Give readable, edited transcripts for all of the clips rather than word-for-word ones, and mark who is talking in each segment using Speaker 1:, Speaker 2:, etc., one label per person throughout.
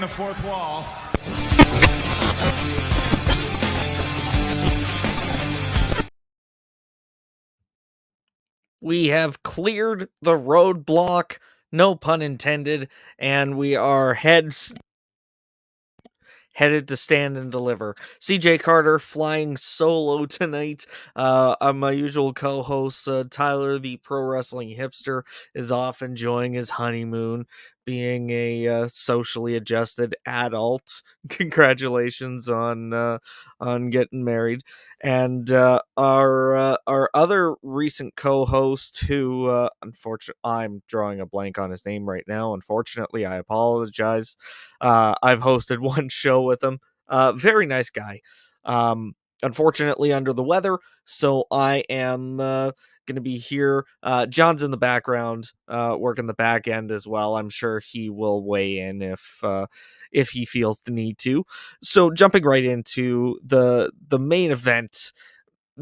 Speaker 1: fourth wall.
Speaker 2: We have cleared the roadblock, no pun intended, and we are headed to Stand and Deliver. CJ Carter flying solo tonight. My usual co-host, Tyler, the pro wrestling hipster, is off enjoying his honeymoon, being a socially adjusted adult. Congratulations on getting married. And our other recent co-host, who unfortunately I'm drawing a blank on his name right now. Unfortunately, I apologize. I've hosted one show with him. Very nice guy. Unfortunately, under the weather, so I am going to be here. John's in the background, working the back end as well. I'm sure he will weigh in if he feels the need to. So, jumping right into the main event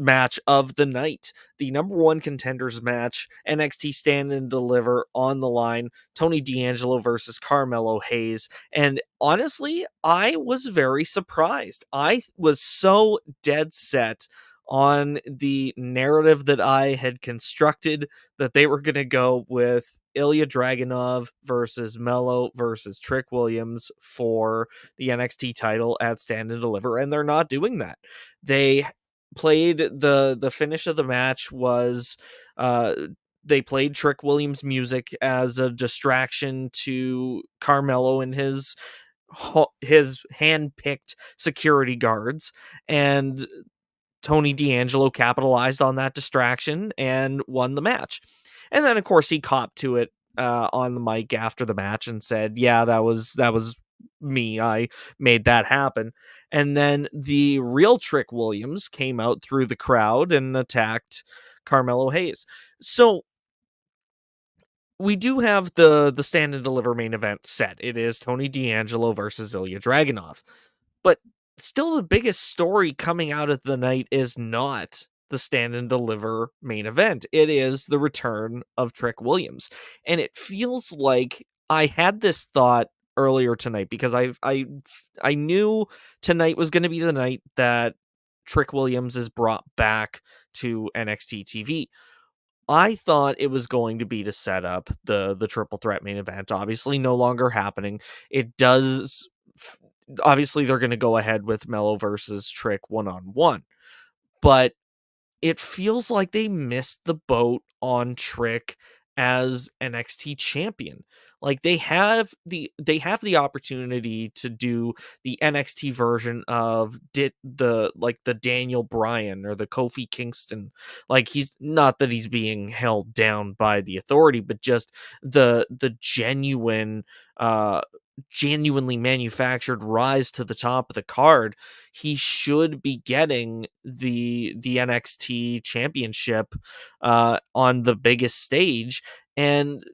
Speaker 2: match of the night, the number one contenders match, NXT Stand and Deliver on the line, Tony D'Angelo versus Carmelo Hayes. And honestly, I was very surprised. I was so dead set on the narrative that I had constructed that they were going to go with Ilja Dragunov versus Melo versus Trick Williams for the NXT title at Stand and Deliver, and they're not doing that. They played the finish of the match was they played Trick Williams music as a distraction to Carmelo and his hand-picked security guards, and Tony D'Angelo capitalized on that distraction and won the match. And then of course he copped to it on the mic after the match and said, yeah, that was me. I made that happen. And then the real Trick Williams came out through the crowd and attacked Carmelo Hayes. So we do have the Stand and Deliver main event set. It is Tony D'Angelo versus Ilja Dragunov. But still, the biggest story coming out of the night is not the Stand and Deliver main event. It is the return of Trick Williams. And it feels like I had this thought earlier tonight because I knew tonight was going to be the night that Trick Williams is brought back to NXT TV. I thought it was going to be to set up the triple threat main event. Obviously, no longer happening. It does. Obviously, they're going to go ahead with Melo versus Trick 1-on-1, but it feels like they missed the boat on Trick as NXT champion. Like they have the opportunity to do the NXT version of the Daniel Bryan or the Kofi Kingston. Like he's not that he's being held down by the authority, but just the genuinely manufactured rise to the top of the card. He should be getting the NXT championship on the biggest stage. And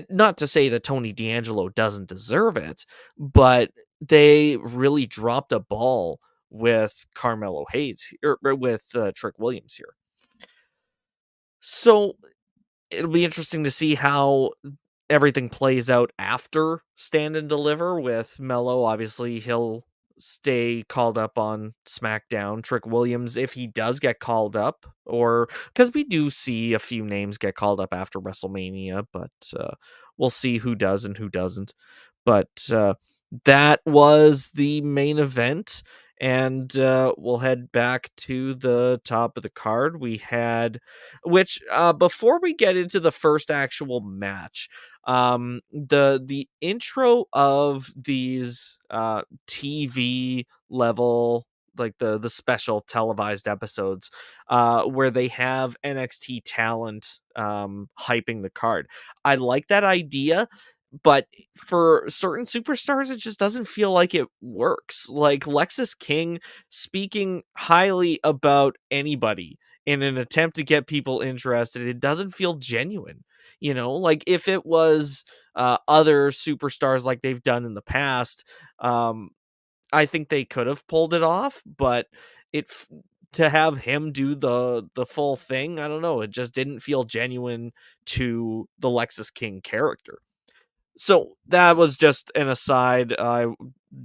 Speaker 2: not to say that Tony D'Angelo doesn't deserve it, but they really dropped a ball with Carmelo Hayes or with Trick Williams here. So it'll be interesting to see how everything plays out after Stand and Deliver with Melo. Obviously, he'll stay called up on SmackDown. Trick Williams, if he does get called up, or because we do see a few names get called up after WrestleMania, but we'll see who does and who doesn't. But that was the main event. And we'll head back to the top of the card. We had, which before we get into the first actual match, the intro of these TV level, like the special televised episodes where they have NXT talent hyping the card. I like that idea, but for certain superstars it just doesn't feel like it works. Like Lexis King speaking highly about anybody in an attempt to get people interested, it doesn't feel genuine. Like if it was other superstars like they've done in the past, I think they could have pulled it off, but to have him do the full thing, I don't know, it just didn't feel genuine to the Lexis King character. So that was just an aside. I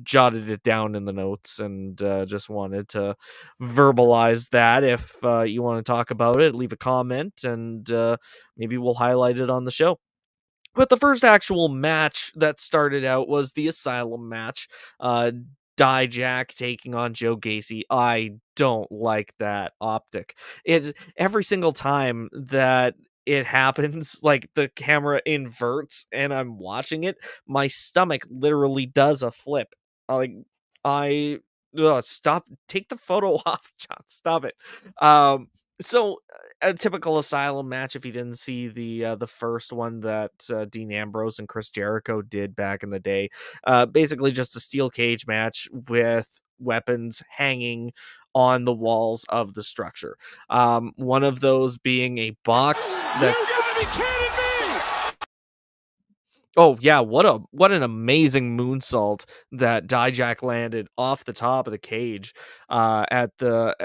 Speaker 2: jotted it down in the notes and just wanted to verbalize that. If you want to talk about it, leave a comment and maybe we'll highlight it on the show. But the first actual match that started out was the Asylum match. Uh, Dijak taking on Joe Gacy. I don't like that optic. It's every single time that it happens, like the camera inverts and I'm watching it, my stomach literally does a flip. Like I stop, take the photo off, John. Stop it. So a typical Asylum match. If you didn't see the first one that Dean Ambrose and Chris Jericho did back in the day, basically just a steel cage match with weapons hanging on the walls of the structure. One of those being a box that's
Speaker 1: You gotta be kidding me!
Speaker 2: Oh yeah, what an amazing moonsault that Dijak landed off the top of the cage at the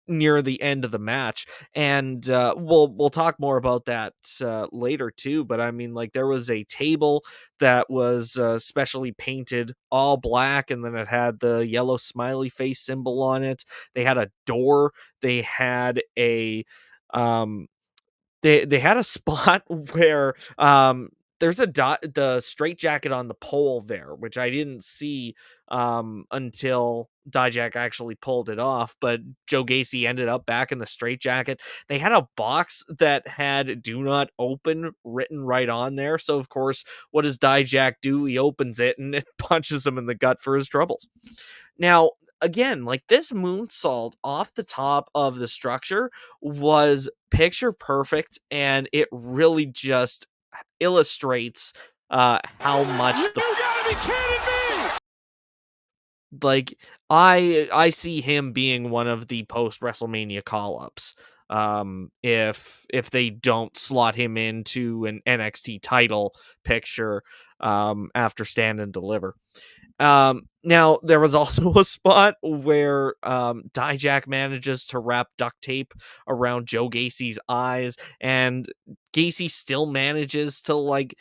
Speaker 2: near the end of the match. And we'll talk more about that later too, but I mean, like, there was a table that was specially painted all black and then it had the yellow smiley face symbol on it. They had a door, they had a um they had a spot where there's a the straight jacket on the pole there, which I didn't see until Dijak actually pulled it off, but Joe Gacy ended up back in the straight jacket. They had a box that had "do not open" written right on there. So of course, what does Dijak do? He opens it and it punches him in the gut for his troubles. Now, again, like, this moonsault off the top of the structure was picture perfect, and it really just illustrates how much
Speaker 1: You
Speaker 2: the
Speaker 1: gotta be kidding me!
Speaker 2: like I see him being one of the post WrestleMania call ups. If they don't slot him into an NXT title picture after Stand and Deliver. Now there was also a spot where Dijak manages to wrap duct tape around Joe Gacy's eyes, and Gacy still manages to, like,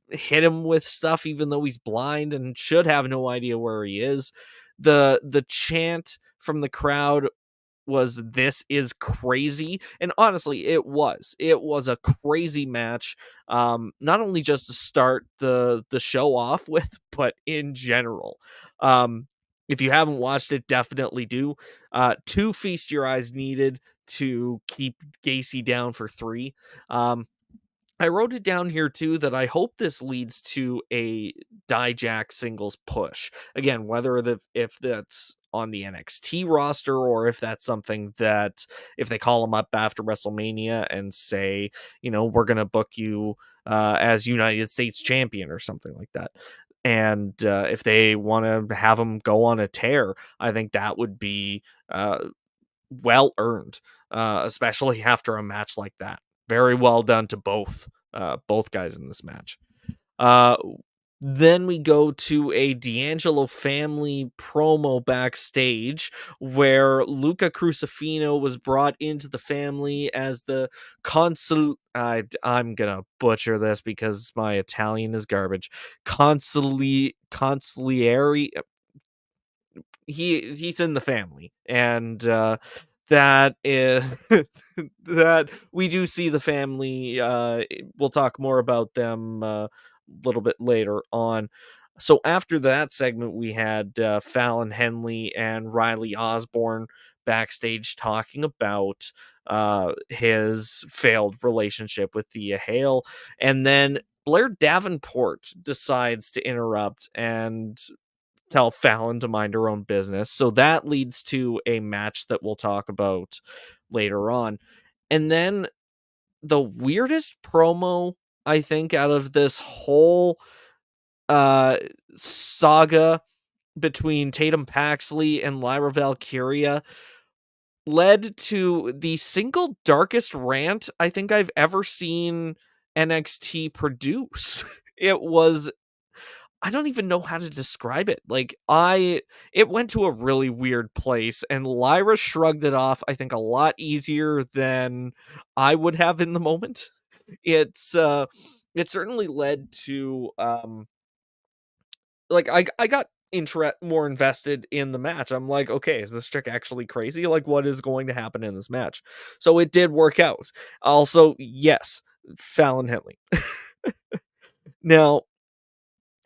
Speaker 2: hit him with stuff even though he's blind and should have no idea where he is. The chant from the crowd was "This is crazy," and honestly, it was a crazy match, not only just to start the show off with, but in general. If you haven't watched it, definitely do. Two feast your eyes needed to keep Gacy down for three. I wrote it down here too that I hope this leads to a Dijak singles push. Again, whether if that's on the NXT roster or if that's something that, if they call him up after WrestleMania and say, we're gonna book you as United States champion or something like that. And if they want to have him go on a tear, I think that would be well earned, especially after a match like that. Very well done to both guys in this match. Uh, then we go to a D'Angelo family promo backstage where Luca Crucifino was brought into the family as the consul. I'm gonna butcher this because my Italian is garbage. Consigliere. He's in the family, and that is that we do see the family. We'll talk more about them a little bit later on. So after that segment, we had Fallon Henley and Riley Osborne backstage talking about his failed relationship with Thea Hale, and then Blair Davenport decides to interrupt and tell Fallon to mind her own business. So that leads to a match that we'll talk about later on. And then the weirdest promo, I think, out of this whole uh saga between Tatum Paxley and Lyra Valkyria led to the single darkest rant I think I've ever seen NXT produce. It was, I don't even know how to describe it. Like, it went to a really weird place and Lyra shrugged it off, I think, a lot easier than I would have in the moment. It's it certainly led to like I got more invested in the match. I'm like, okay, is this chick actually crazy? Like, what is going to happen in this match? So it did work out. Also, yes, Fallon Henley. Now,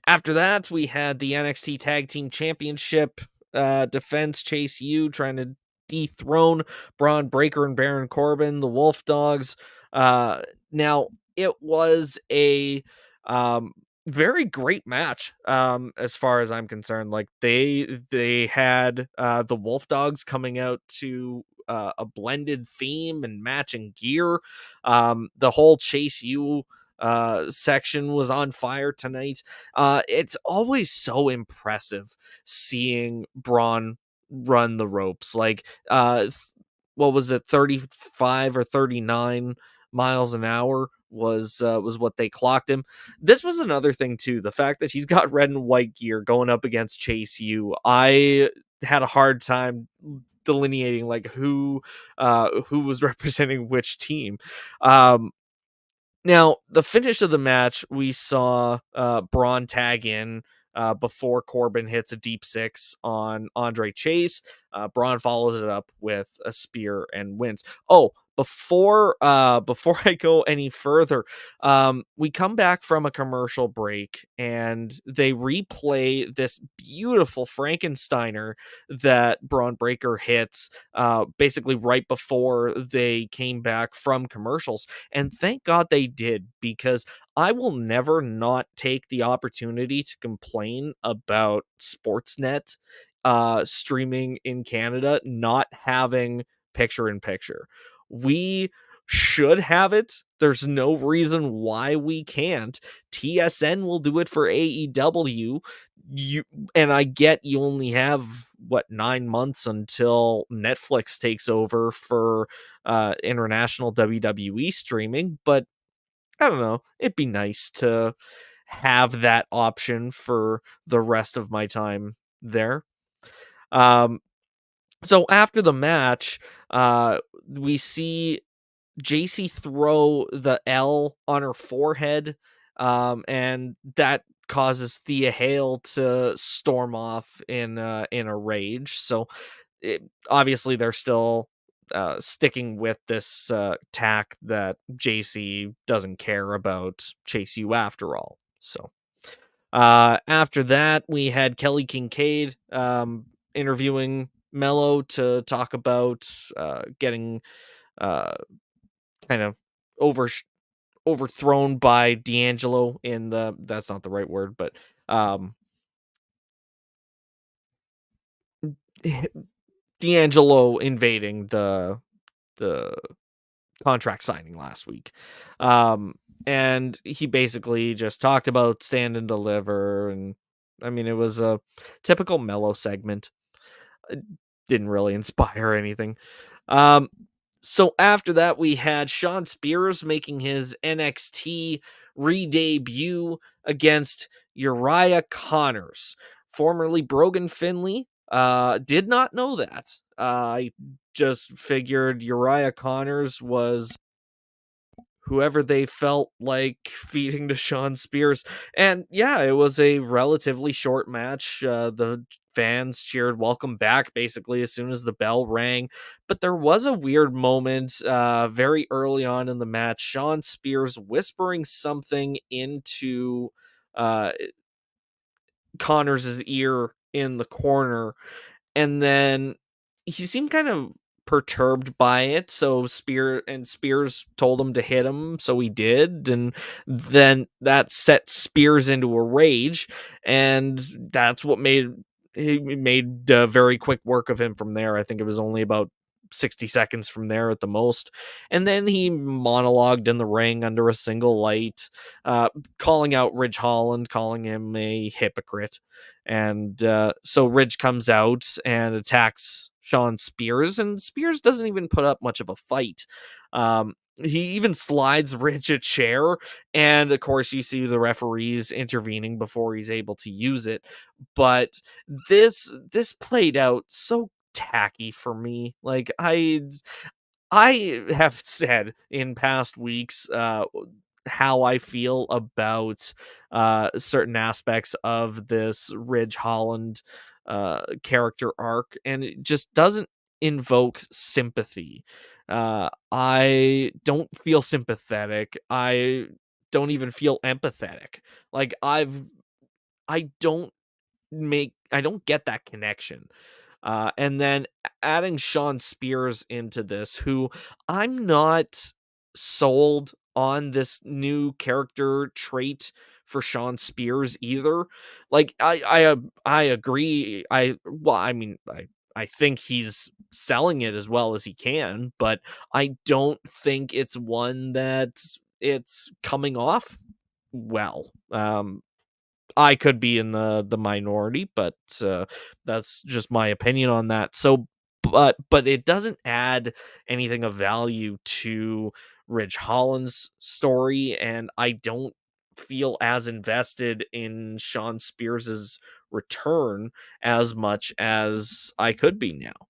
Speaker 2: after that, we had the NXT Tag Team Championship defense. Chase U trying to dethrone Braun Breaker and Baron Corbin, the Wolf Dogs. Now, it was a um, very great match as far as I'm concerned. Like they had the Wolf Dogs coming out to a blended theme and matching gear. The whole Chase U section was on fire tonight. It's always so impressive seeing Braun run the ropes. Like, what was it, 35 or 39 miles an hour was what they clocked him. This was another thing too. The fact that he's got red and white gear going up against Chase U. I had a hard time delineating like who was representing which team. Now, the finish of the match, we saw Braun tag in before Corbin hits a deep six on Andre Chase. Braun follows it up with a spear and wins. Oh, before I go any further, we come back from a commercial break and they replay this beautiful Frankensteiner that Braun Breaker hits basically right before they came back from commercials. And thank God they did, because I will never not take the opportunity to complain about Sportsnet streaming in Canada not having picture in picture. We should have it. There's no reason why we can't. TSN will do it for AEW. You and I get you only have 9 months until Netflix takes over for international WWE streaming, but I don't know. It'd be nice to have that option for the rest of my time there. Um, so after the match, we see JC throw the L on her forehead, and that causes Thea Hale to storm off in a rage. So obviously they're still sticking with this tack that JC doesn't care about Chase U after all. So after that, we had Kelly Kincaid interviewing Mello to talk about getting uh, kind of over overthrown by D'Angelo in the that's not the right word, but D'Angelo invading the contract signing last week. Um and he basically just talked about stand and deliver, and I mean it was a typical Mellow segment. It didn't really inspire anything. Um so after that, we had Shawn Spears making his NXT re-debut against Uriah Connors, formerly Brogan Finley. Did not know that. I just figured Uriah Connors was whoever they felt like feeding to Shawn Spears. And yeah, it was a relatively short match. The fans cheered welcome back basically as soon as the bell rang. But there was a weird moment very early on in the match. Shawn Spears whispering something into uh, Connors' ear in the corner, and then he seemed kind of perturbed by it, so Spears told him to hit him, so he did, and then that set Spears into a rage, and that's what made very quick work of him from there. I think it was only about 60 seconds from there at the most, and then he monologued in the ring under a single light, calling out Ridge Holland, calling him a hypocrite. And so Ridge comes out and attacks Shawn Spears, and Spears doesn't even put up much of a fight. He even slides Ridge a chair, and of course you see the referees intervening before he's able to use it. But this played out so tacky for me. Like I have said in past weeks how I feel about certain aspects of this Ridge Holland character arc, and it just doesn't invoke sympathy. I don't feel sympathetic. I don't even feel empathetic. Like I don't I don't get that connection. And then adding Sean Spears into this, who I'm not sold on this new character trait for Sean Spears either. Like I agree. I think he's selling it as well as he can, but I don't think it's one that it's coming off well. I could be in the minority, but that's just my opinion on that. So, but it doesn't add anything of value to Ridge Holland's story, and I don't feel as invested in Sean Spears's return as much as I could be now.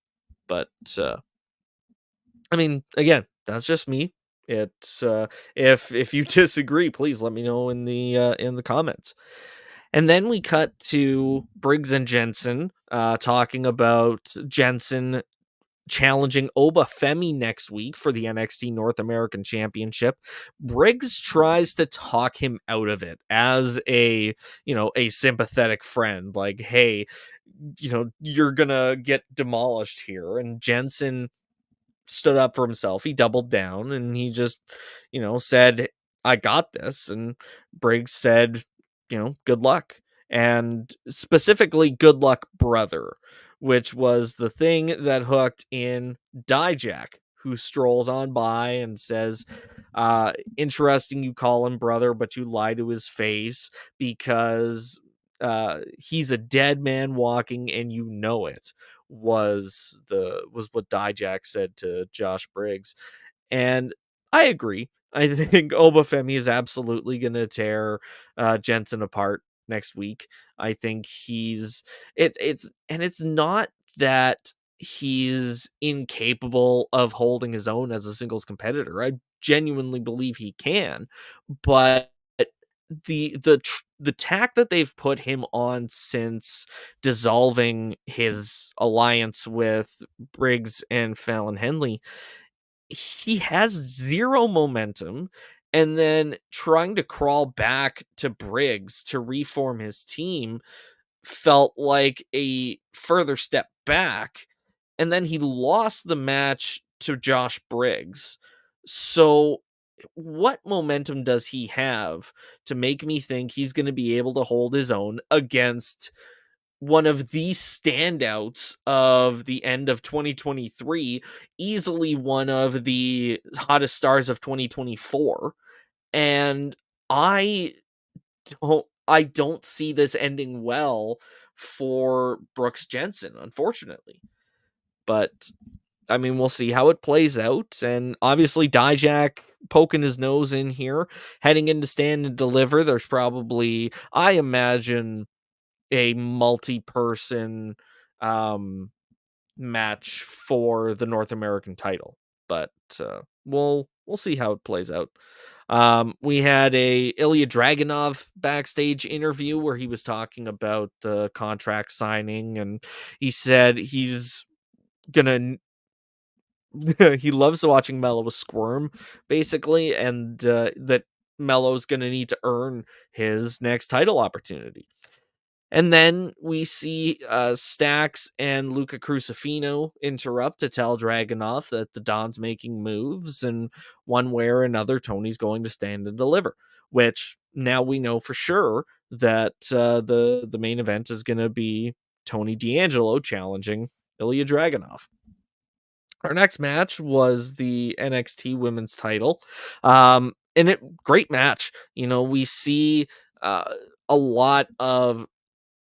Speaker 2: But I mean, again, that's just me. It's if you disagree, please let me know in the comments. And then we cut to Briggs and Jensen talking about Jensen challenging Oba Femi next week for the NXT North American Championship. Briggs tries to talk him out of it as a sympathetic friend, like, hey, you're gonna get demolished here. And Jensen stood up for himself. He doubled down and he just, said, I got this. And Briggs said, good luck. And specifically, good luck, brother, which was the thing that hooked in Dijak, who strolls on by and says, interesting you call him brother, but you lie to his face because he's a dead man walking and you know it was what Dijak said to Josh Briggs. And I agree. I think Obafemi is absolutely going to tear Jensen apart next week. I think it's not that he's incapable of holding his own as a singles competitor. I genuinely believe he can, but the tack that they've put him on since dissolving his alliance with Briggs and Fallon Henley, he has zero momentum, and then trying to crawl back to Briggs to reform his team felt like a further step back, and then he lost the match to Josh Briggs. So what momentum does he have to make me think he's going to be able to hold his own against one of the standouts of the end of 2023, easily one of the hottest stars of 2024? And I don't see this ending well for Brooks Jensen, unfortunately. But I mean, we'll see how it plays out. And obviously, Dijak poking his nose in here, heading into Stand and Deliver. There's probably, I imagine, a multi-person match for the North American title. But we'll see how it plays out. We had a Ilja Dragunov backstage interview where he was talking about the contract signing, and he said he's gonna he loves watching Mello squirm, basically, and that Mello's gonna need to earn his next title opportunity. And then we see Stax and Luca Crucifino interrupt to tell Dragunov that the Don's making moves, and one way or another, Tony's going to Stand and Deliver. Which now we know for sure that the main event is going to be Tony D'Angelo challenging Ilja Dragunov. Our next match was the NXT Women's Title, and great match. We see a lot of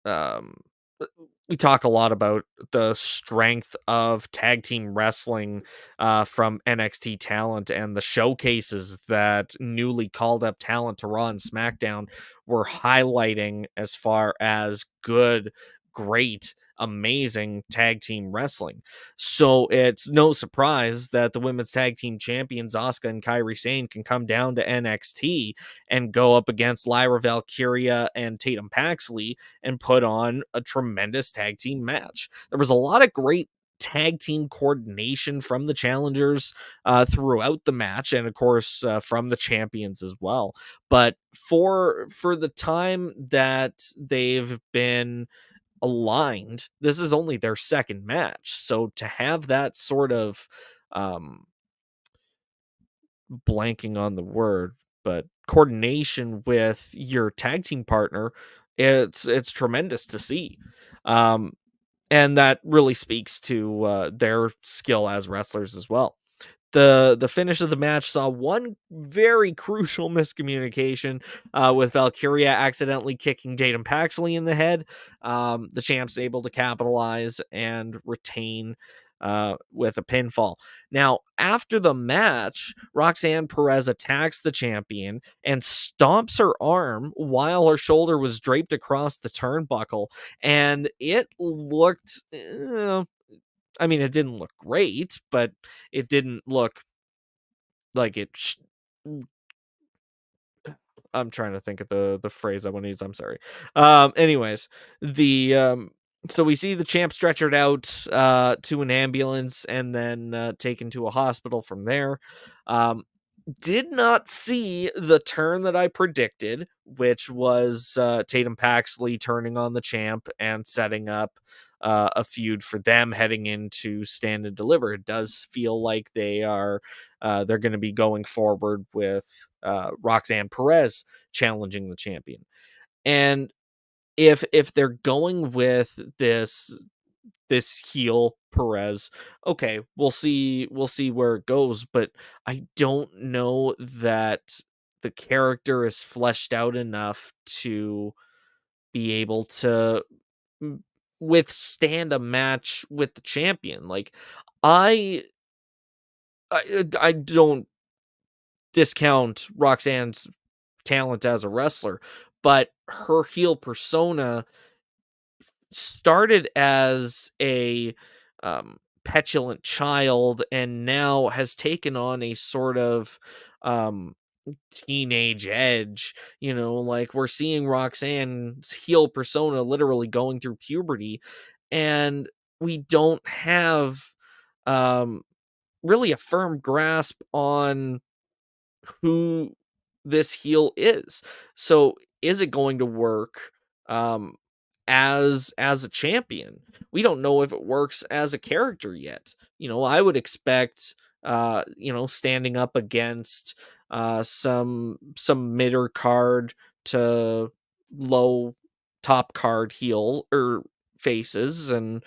Speaker 2: um we talk a lot about the strength of tag team wrestling from NXT talent and the showcases that newly called up talent to Raw and SmackDown were highlighting as far as good, great amazing tag team wrestling. So it's no surprise that the women's tag team champions Asuka and Kairi Sane can come down to NXT and go up against Lyra Valkyria and Tatum Paxley and put on a tremendous tag team match. There was a lot of great tag team coordination from the challengers throughout the match, and of course from the champions as well. But for the time that they've been aligned, this is only their second match, so to have that sort of blanking on the word, but coordination with your tag team partner, it's tremendous to see. And that really speaks to their skill as wrestlers as well. The finish of the match saw one very crucial miscommunication with Valkyria accidentally kicking Tatum Paxley in the head. The champ's able to capitalize and retain with a pinfall. Now, after the match, Roxanne Perez attacks the champion and stomps her arm while her shoulder was draped across the turnbuckle, and it looked I mean, it didn't look great, but it didn't look like I'm trying to think of the phrase I want to use. I'm sorry. Anyways, so we see the champ stretchered out to an ambulance and then taken to a hospital from there. Did not see the turn that I predicted, which was Tatum Paxley turning on the champ and setting up a feud for them heading into Stand and Deliver. It does feel like they're going to be going forward with Roxanne Perez challenging the champion. And if they're going with this heel Perez, okay, we'll see where it goes, but I don't know that the character is fleshed out enough to be able to withstand a match with the champion. Like I I don't discount Roxanne's talent as a wrestler, but her heel persona started as a petulant child and now has taken on a sort of um, teenage edge. Like we're seeing Roxanne's heel persona literally going through puberty, and we don't have um, really a firm grasp on who this heel is. So is it going to work um as a champion? We don't know if it works as a character yet. I would expect standing up against some midder card to low top card heel or faces, and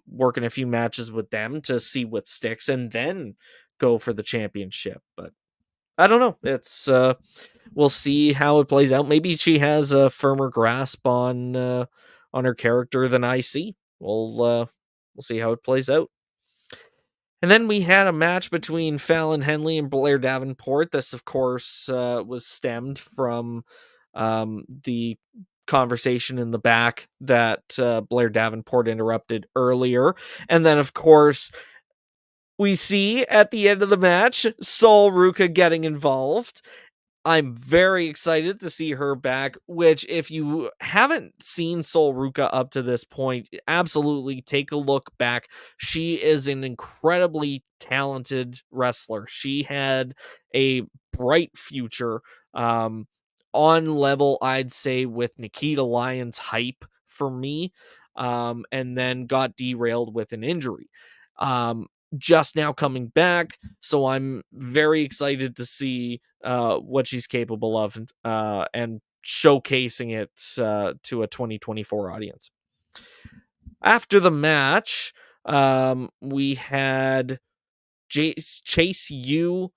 Speaker 2: working a few matches with them to see what sticks and then go for the championship. But I don't know. We'll see how it plays out. Maybe she has a firmer grasp on her character than I see. We'll see how it plays out. And then we had a match between Fallon Henley and Blair Davenport. This, of course, was stemmed from the conversation in the back that Blair Davenport interrupted earlier. And then, of course, we see at the end of the match Sol Ruca getting involved. I'm very excited to see her back, which if you haven't seen Sol Ruca up to this point, absolutely take a look back. She is an incredibly talented wrestler. She had a bright future, on level, I'd say, with Nikita Lyons' hype for me, and then got derailed with an injury. Just now coming back, so I'm very excited to see what she's capable of, and showcasing it to a 2024 audience. After the match, we had Chase U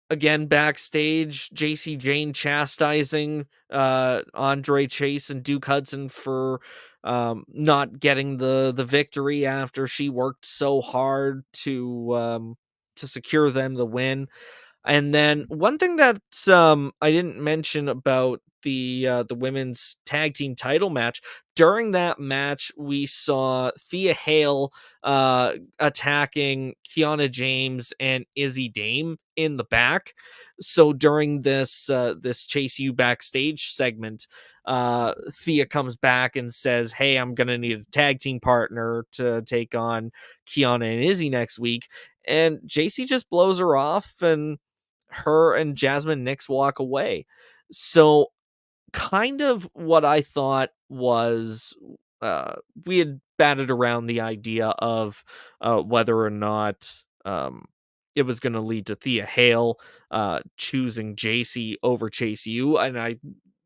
Speaker 2: again backstage. JC Jane chastising Andre Chase and Duke Hudson for not getting the victory after she worked so hard to secure them the win. And then one thing that I didn't mention about the women's tag team title match, during that match we saw Thea Hale attacking Kiana James and Izzy Dame in the back. So during this Chase U backstage segment, Thea comes back and says, "Hey, I'm gonna need a tag team partner to take on Kiana and Izzy next week." And JC just blows her off, and her and Jasmine Nix walk away. So kind of what I thought was, uh, we had batted around the idea of whether or not it was going to lead to Thea Hale choosing JC over Chase U, and I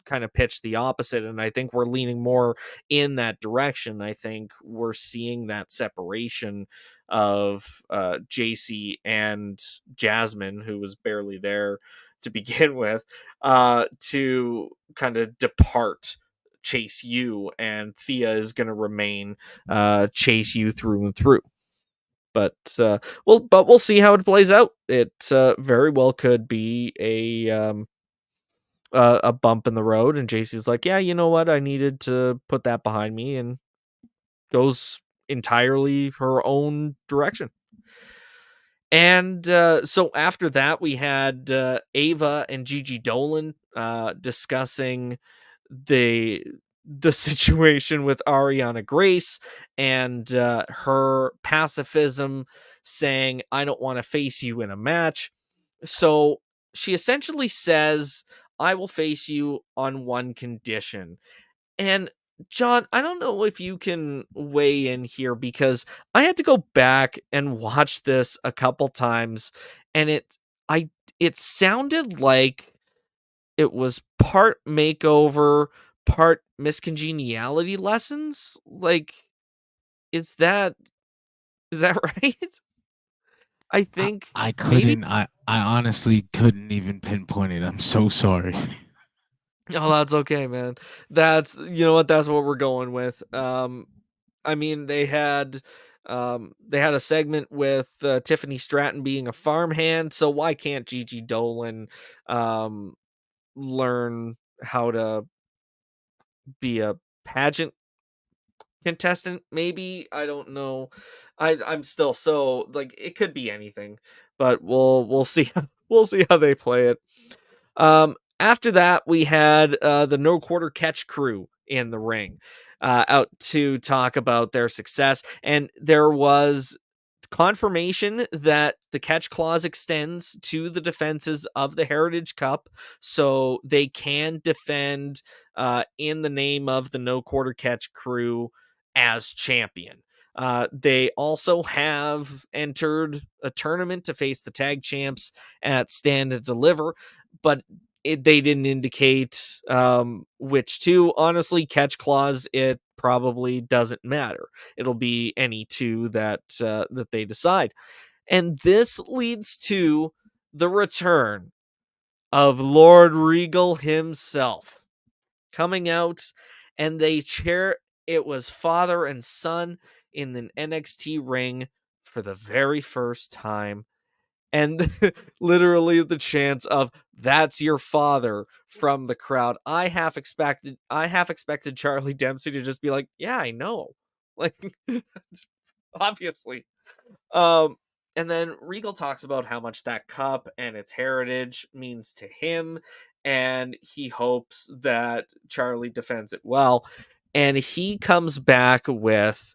Speaker 2: kind of pitched the opposite, and I think we're leaning more in that direction. I think we're seeing that separation of JC and Jasmine, who was barely there to begin with, to kind of depart Chase U, and Thea is going to remain Chase U through and through. But we'll see how it plays out. It very well could be a bump in the road, and JC's like, yeah, you know what, I needed to put that behind me, and goes entirely her own direction. And so after that, we had Ava and Gigi Dolan discussing the situation with Ariana Grace and her pacifism, saying, "I don't want to face you in a match." So she essentially says, "I will face you on one condition." And John, I don't know if you can weigh in here, because I had to go back and watch this a couple times, and I it sounded like it was part makeover, part miscongeniality lessons. Like, is that is that right? I
Speaker 3: I,
Speaker 2: think
Speaker 3: I
Speaker 2: maybe.
Speaker 3: couldn't. I honestly couldn't even pinpoint it. I'm so sorry.
Speaker 2: Oh, that's okay, man. That's, you know what, that's what we're going with. I mean, they had a segment with Tiffany Stratton being a farmhand, so why can't Gigi Dolan um learn how to be a pageant contestant? Maybe, I don't know. I'm still so, like, it could be anything, but we'll see. We'll see how they play it. After that, we had the No Quarter Catch crew in the ring, out to talk about their success, and there was confirmation that the catch clause extends to the defenses of the Heritage Cup, so they can defend in the name of the No Quarter Catch crew as champion. They also have entered a tournament to face the tag champs at Stand and Deliver, but they didn't indicate which two. Honestly, catch clause, it probably doesn't matter. It'll be any two that that they decide. And this leads to the return of Lord Regal himself coming out, and they share, it was father and son in an NXT ring for the very first time. And literally the chants of "That's your father" from the crowd. I half expected Charlie Dempsey to just be like, "Yeah, I know." Like, obviously. Um and then Regal talks about how much that cup and its heritage means to him, and he hopes that Charlie defends it well. And he comes back with,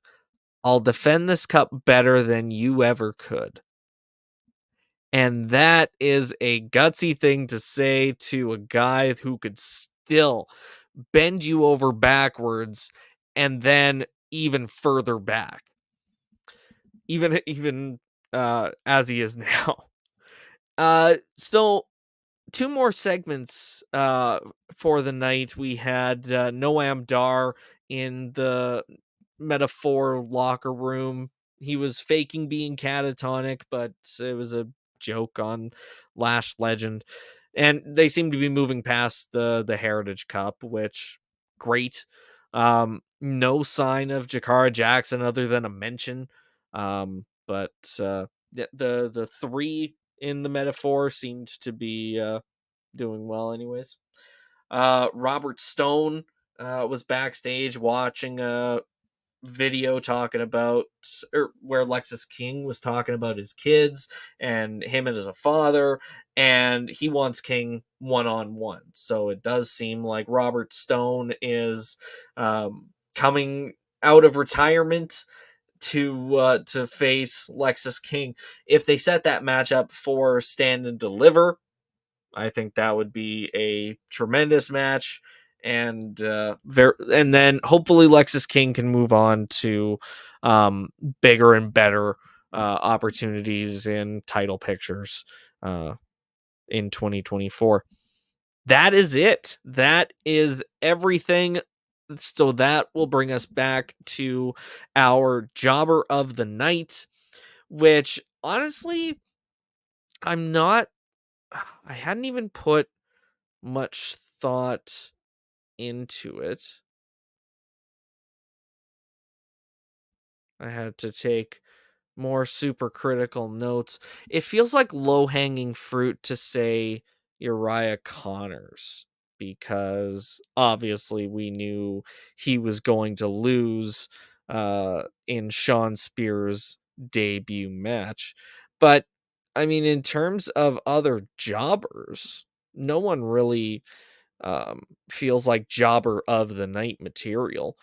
Speaker 2: "I'll defend this cup better than you ever could." And that is a gutsy thing to say to a guy who could still bend you over backwards, and then even further back. Even as he is now. So two more segments for the night. We had Noam Dar in the metaphor locker room. He was faking being catatonic, but it was a joke on Lash Legend. And they seem to be moving past the Heritage Cup, which, great. No sign of Jakara Jackson other than a mention. But the three in the metaphor, seemed to be doing well anyways. Robert Stone was backstage watching a video talking about, or where Lexus King was talking about his kids and him as a father, and he wants King one-on-one. So it does seem like Robert Stone is coming out of retirement to face Lexus King. If they set that matchup for Stand and Deliver, I think that would be a tremendous match, and and then hopefully Lexus King can move on to bigger and better opportunities in title pictures in 2024. That is it. That is everything. So that will bring us back to our jobber of the night, which honestly, I'm not. I hadn't even put much thought into it. I had to take more super critical notes. It feels like low hanging fruit to say Uriah Connors, because obviously we knew he was going to lose in Sean Spears' debut match. But I mean, in terms of other jobbers, no one really feels like jobber of the night material.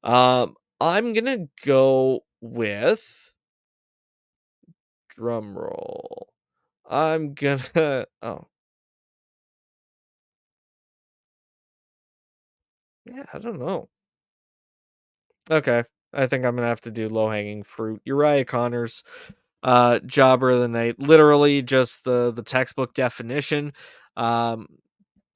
Speaker 2: I'm gonna go with drum roll. I'm gonna oh yeah, I don't know. Okay. I think I'm gonna have to do low hanging fruit. Uriah Connors, jobber of the night. Literally just the textbook definition. Um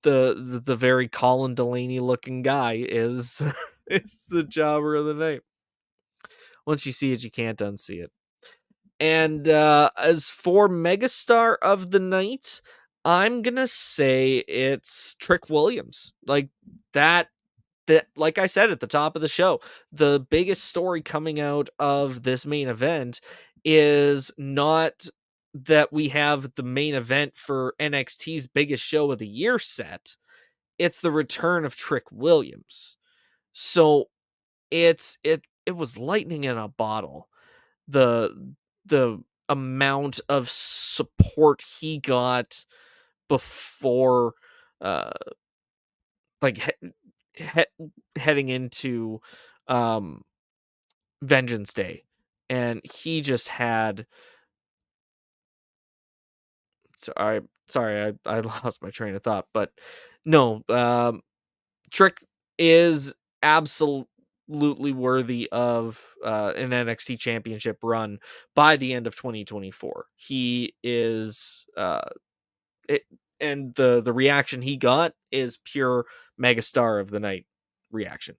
Speaker 2: the very Colin Delaney looking guy is is the jobber of the night. Once you see it, you can't unsee it. And as for megastar of the night, I'm gonna say it's Trick Williams. Like that like I said at the top of the show, the biggest story coming out of this main event is not that we have the main event for NXT's biggest show of the year set. It's the return of Trick Williams. So it was lightning in a bottle, the the amount of support he got before uh like heading into um Vengeance Day, and he just had I lost my train of thought, but no, Trick is absolutely worthy of an NXT Championship run by the end of 2024. He is it, and the reaction he got is pure megastar of the night reaction.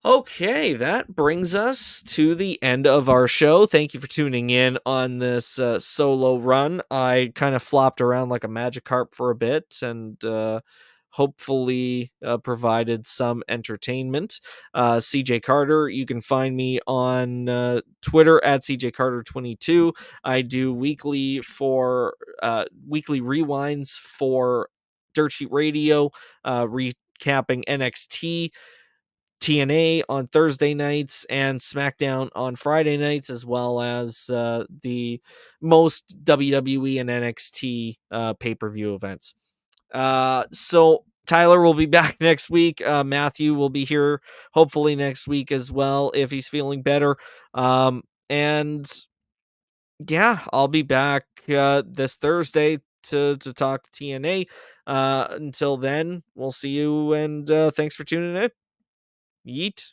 Speaker 2: Okay, that brings us to the end of our show. Thank you for tuning in on this solo run. I kind of flopped around like a Magikarp for a bit, and hopefully provided some entertainment. CJ Carter, you can find me on Twitter at CJ Carter22. I do weekly rewinds for Dirt Sheet Radio, recapping NXT. TNA on Thursday nights and SmackDown on Friday nights, as well as the most WWE and NXT pay-per-view events. So Tyler will be back next week. Matthew will be here hopefully next week as well if he's feeling better. And yeah, I'll be back this Thursday to talk TNA. Until then, we'll see you, and thanks for tuning in. Yeet.